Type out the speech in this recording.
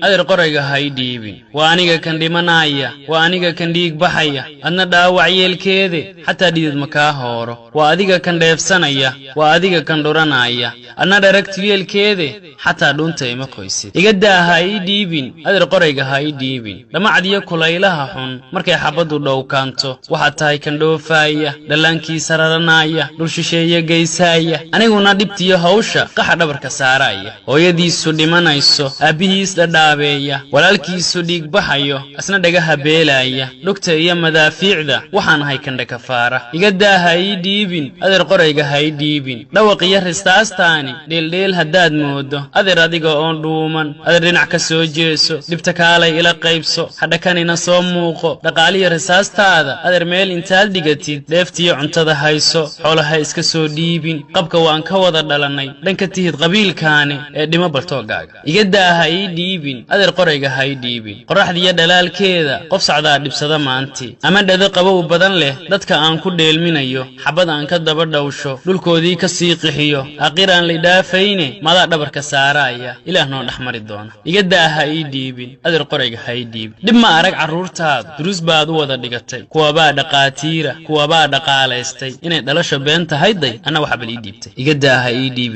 أدر قريقة هاي ديبين وانيقا كان ديمانايا وانيقا كان ديق بحيا أدنا داوعي الكيدي حتى ديد مكاهورو واديقا كان ديفسانيا واديقا كان دورانايا أدنا داركتوية الكيدي حتى دون تايما كويسي إيقادا هاي ديبين أدر قريقة هاي ديبين لما عديا كولايلها حون مركي حبادو دو كانتو وحتى هاي كان دوفايا دلانكي سرارنايا دولشيشيا جيسايا أنيقونا ديبتيا هوشا قحا دبركا سارايا ويديسو ديمانايسو أبيهيس دادابيا walaalkiisu dhiig baxayo asna dhagaha beelaya lugta iyo madaafiicda waxaan hay kan dhakafaara iga daaha ii dhiibin adeer qorayga hay dhiibin dhawaqiyo ristaastaani dheeldheel haddaad moodo adeer adiga oon dhuuman adeer dhinac ka soo jeeso dhibta kaalay ila qaybso hadhakanina soo muuqo dhaqaaliyo risaastaada adeer meel intaad dhigatid dheeftiyo cuntada hayso xoolaha iska soo dhiibin qabka waan ka wada dhalanay dhanka tihid qabiilkaani ee dhimo baltoogaaga iga daaha ii dhiibin adeer qorayga hay dhiibin qoraxdiya dhalaalkeeda qof socdaa dhibsada maantii ama dhada qabow badan leh dadka aan ku dheelminayo xabad aan ka daba dhawsho dhulkoodii ka sii qixiyo aqiraan la dhaafayne mada dhabarka saaraya ilaah noo dhaxmari doona iga daaha ii dhiibin adeer qorayga hay dhiibin dib ma arag caruurtaadu durus baad u wada dhigatay kuwa baa dhaqaatiira kuwa baa dhaqaaleystay inay dhalasho been tahay day ana waxa bal ii dhiibtay iga daaha ii dhiibin